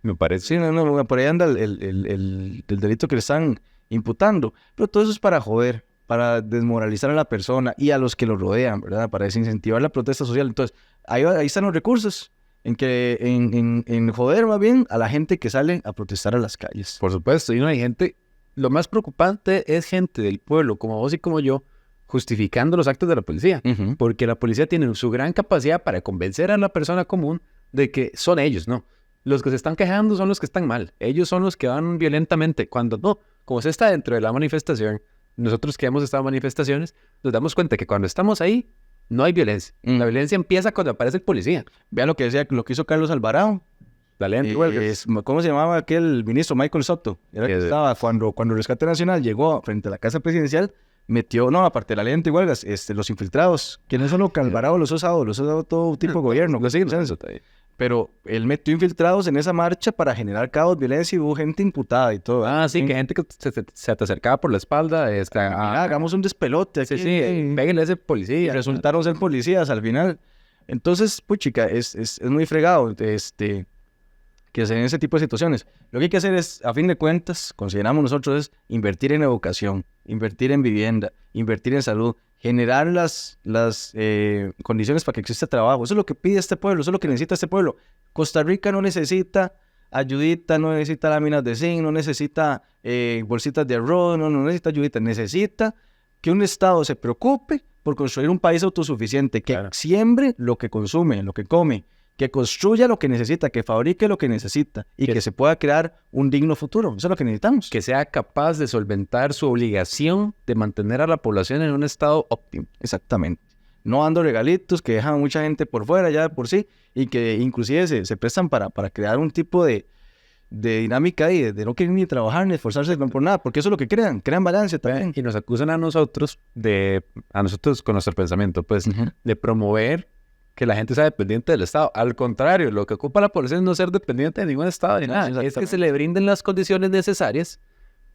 Me parece. Sí, no, por ahí anda el delito que le están imputando. Pero todo eso es para joder, para desmoralizar a la persona y a los que lo rodean, ¿verdad? Para desincentivar la protesta social. Entonces, ahí están los recursos, en joder más bien a la gente que sale a protestar a las calles. Por supuesto, y no hay gente, lo más preocupante es gente del pueblo, como vos y como yo, justificando los actos de la policía, porque la policía tiene su gran capacidad para convencer a la persona común de que son ellos, ¿no? Los que se están quejando son los que están mal, ellos son los que van violentamente, cuando no, como se está dentro de la manifestación, nosotros que hemos estado en manifestaciones, nos damos cuenta que cuando estamos ahí, no hay violencia. La violencia empieza cuando aparece el policía. Vean lo que hizo Carlos Alvarado. ¿Cómo se llamaba aquel ministro? Michael Soto. Era que estaba cuando el Rescate Nacional llegó frente a la Casa Presidencial, aparte de la ley antihuelgas, los infiltrados, que no solo Alvarado los ha usado todo tipo de gobierno. Pero él metió infiltrados en esa marcha para generar caos, violencia y hubo gente imputada y todo. Ah, sí, que gente que se te acercaba por la espalda. Hagamos un despelote aquí. Sí, péguenle a ese policía. Y resultaron ser policías al final. Entonces, puchica, es muy fregado que se den ese tipo de situaciones. Lo que hay que hacer es, a fin de cuentas, consideramos nosotros, es invertir en educación, invertir en vivienda, invertir en salud, generar las condiciones para que exista trabajo. Eso es lo que pide este pueblo, eso es lo que necesita este pueblo. Costa Rica no necesita ayudita, no necesita láminas de zinc, no necesita bolsitas de arroz, no necesita ayudita, necesita que un Estado se preocupe por construir un país autosuficiente, que siembre lo que consume, lo que come, que construya lo que necesita, que fabrique lo que necesita y que se pueda crear un digno futuro. Eso es lo que necesitamos. Que sea capaz de solventar su obligación de mantener a la población en un estado óptimo. Exactamente. No dando regalitos que dejan a mucha gente por fuera ya de por sí y que inclusive se prestan para crear un tipo de dinámica y de no querer ni trabajar ni esforzarse por nada, porque eso es lo que crean balance también. Y nos acusan a nosotros con nuestro pensamiento, pues, de promover que la gente sea dependiente del Estado. Al contrario, lo que ocupa la población es no ser dependiente de ningún Estado ni nada. Es que se le brinden las condiciones necesarias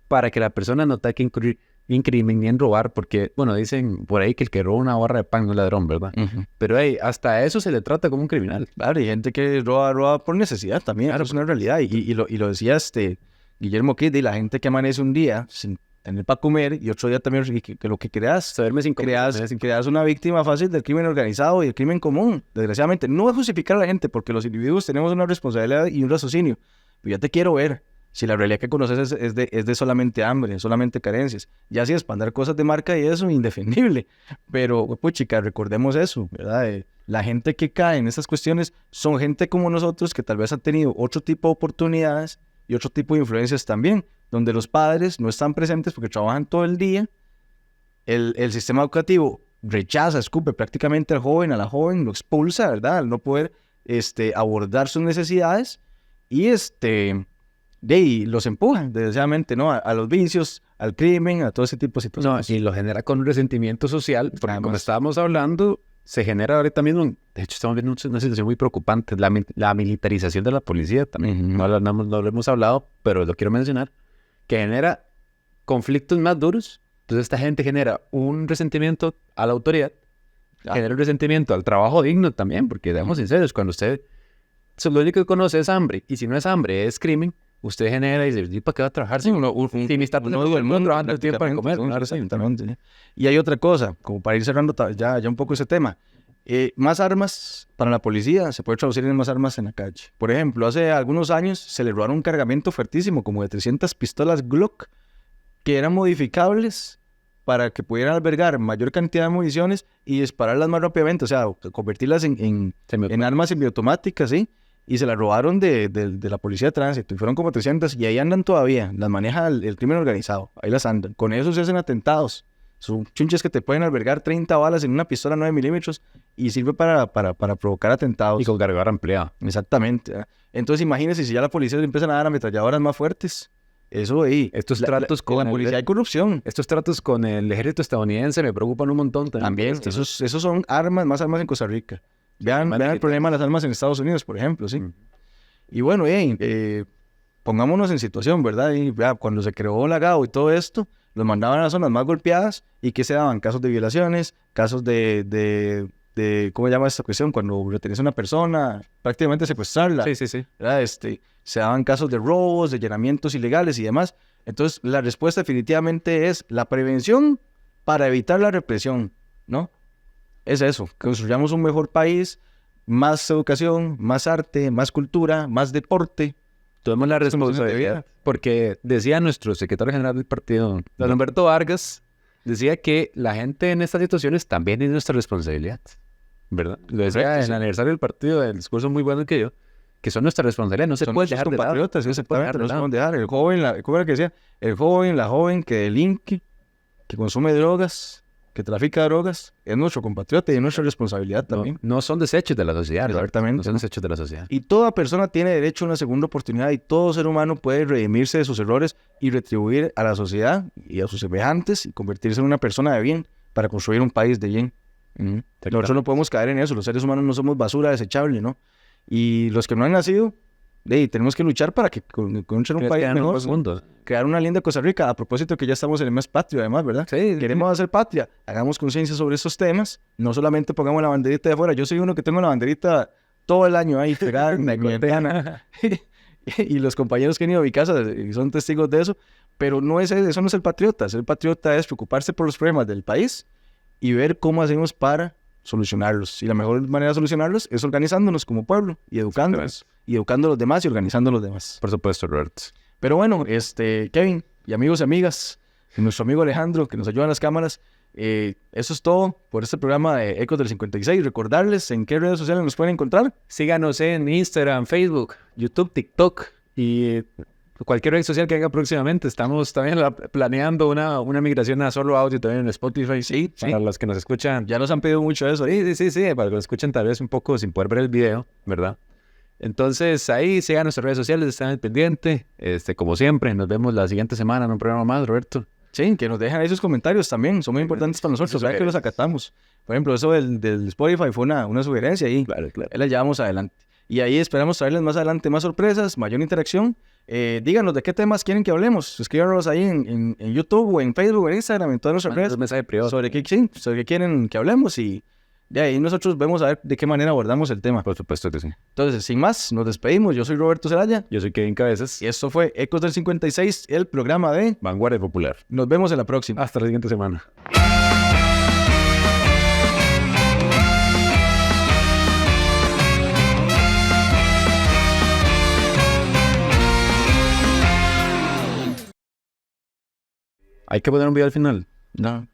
para que la persona no tenga que incurrir en crimen ni en robar, porque, bueno, dicen por ahí que el que roba una barra de pan no es ladrón, ¿verdad? Pero hasta eso se le trata como un criminal. Claro, y gente que roba por necesidad también, claro, es una realidad. Y lo decía Guillermo Kidd, y la gente que amanece un día sin tener para comer y otro día también que lo que creas, creas una víctima fácil del crimen organizado y del crimen común. Desgraciadamente, no es justificar a la gente porque los individuos tenemos una responsabilidad y un raciocinio. Pero ya te quiero ver si la realidad que conoces es de solamente hambre, solamente carencias. Ya si expandir cosas de marca y eso, indefendible. Pero, pues chicas, recordemos eso, ¿verdad? La gente que cae en estas cuestiones son gente como nosotros que tal vez han tenido otro tipo de oportunidades y otro tipo de influencias también, donde los padres no están presentes porque trabajan todo el día. El sistema educativo rechaza, escupe prácticamente al joven, a la joven, lo expulsa, ¿verdad? Al no poder abordar sus necesidades y los empujan, desgraciadamente, ¿no? A los vicios, al crimen, a todo ese tipo de situaciones. No, y lo genera con un resentimiento social, porque además, como estábamos hablando, se genera ahorita mismo, de hecho estamos viendo una situación muy preocupante, la militarización de la policía también. No lo hemos hablado, pero lo quiero mencionar, que genera conflictos más duros. Entonces esta gente genera un resentimiento a la autoridad, genera un resentimiento al trabajo digno también, porque seamos sinceros, cuando usted lo único que conoce es hambre, y si no es hambre, es crimen, usted genera y dice, ¿para qué va a trabajar? Si ni está trabajando el tiempo para comer. Y hay otra cosa, como para ir cerrando ya un poco ese tema. Más armas para la policía se puede traducir en más armas en la calle. Por ejemplo, hace algunos años se le robaron un cargamento fuertísimo, como de 300 pistolas Glock, que eran modificables para que pudieran albergar mayor cantidad de municiones y dispararlas más rápidamente, o sea, convertirlas en armas semiautomáticas, ¿sí? Y se las robaron de la policía de tránsito, y fueron como 300, y ahí andan todavía, las maneja el crimen organizado, ahí las andan. Con eso se hacen atentados. Son chunches que te pueden albergar 30 balas en una pistola 9 milímetros y sirve para provocar atentados. Y con cargador ampliado. Exactamente. Entonces imagínense si ya la policía le empiezan a dar ametralladoras más fuertes, Eso ahí. Estos tratos con la con policía hay corrupción. Estos tratos con el ejército estadounidense me preocupan un montón también. Esos son armas, más armas en Costa Rica. Vean el problema de las armas en Estados Unidos, por ejemplo, ¿sí? Y bueno, pongámonos en situación, ¿verdad? Y cuando se creó la GAO y todo esto, los mandaban a las zonas más golpeadas y que se daban casos de violaciones, casos de ¿cómo se llama esta cuestión? Cuando retenés a una persona, prácticamente secuestrarla. Sí. ¿Verdad? Se daban casos de robos, de allanamientos ilegales y demás. Entonces, la respuesta definitivamente es la prevención para evitar la represión, ¿no? Es eso, construyamos un mejor país, más educación, más arte, más cultura, más deporte. Tomemos la responsabilidad. Porque decía nuestro secretario general del partido, don Humberto Vargas, decía que la gente en estas situaciones también es nuestra responsabilidad, ¿verdad? Lo decía en el aniversario del partido, el discurso muy bueno que dio, que son nuestra responsabilidad, no se puede dejar de lado. Compatriotas, no se puede dejar. El joven, ¿cómo era que decía? El joven, la joven que delinque, que consume drogas, que trafica drogas, es nuestro compatriota y es nuestra responsabilidad también. No son desechos de la sociedad. Exactamente. No son desechos de la sociedad. Y toda persona tiene derecho a una segunda oportunidad y todo ser humano puede redimirse de sus errores y retribuir a la sociedad y a sus semejantes y convertirse en una persona de bien para construir un país de bien. Nosotros no podemos caer en eso. Los seres humanos no somos basura desechable, ¿no? Y los que no han nacido, tenemos que luchar para que construir un país mejor. Crear una linda Costa Rica. A propósito que ya estamos en el mes patrio, además, ¿verdad? Sí. Queremos hacer patria. Hagamos conciencia sobre esos temas. No solamente pongamos la banderita de afuera. Yo soy uno que tengo la banderita todo el año ahí pegada en la ventana. Y los compañeros que han ido a mi casa son testigos de eso. Pero eso no es el patriota. Ser patriota es preocuparse por los problemas del país y ver cómo hacemos para solucionarlos. Y la mejor manera de solucionarlos es organizándonos como pueblo y educándonos. Y educando a los demás y organizando a los demás. Por supuesto, Roberto. Pero bueno, Kevin y amigos y amigas, y nuestro amigo Alejandro que nos ayuda en las cámaras, eso es todo por este programa de Ecos del 56. Recordarles en qué redes sociales nos pueden encontrar. Síganos en Instagram, Facebook, YouTube, TikTok y cualquier red social que haga próximamente. Estamos también planeando una migración a solo audio también en Spotify. Sí. Para los que nos escuchan. Ya nos han pedido mucho eso. Sí. Para los que nos escuchan tal vez un poco sin poder ver el video, ¿verdad? Entonces, ahí sigan nuestras redes sociales, están al pendiente. Como siempre, nos vemos la siguiente semana en un programa más, Roberto. Sí, que nos dejen ahí sus comentarios también, son muy importantes para nosotros, ¿verdad? Que los acatamos. Por ejemplo, eso del Spotify fue una sugerencia ahí. Claro. Ahí la llevamos adelante. Y ahí esperamos traerles más adelante más sorpresas, mayor interacción. Díganos de qué temas quieren que hablemos. Escríbanos ahí en YouTube o en Facebook o en Instagram, en todas nuestras redes. Mensaje privado. Sobre qué quieren que hablemos y de ahí nosotros vemos a ver de qué manera abordamos el tema. Por supuesto que sí. Entonces, sin más, nos despedimos. Yo soy Roberto Zelaya. Yo soy Kevin Cabezas. Y esto fue Ecos del 56, el programa de Vanguardia Popular. Nos vemos en la próxima. Hasta la siguiente semana. ¿Hay que poner un video al final? No.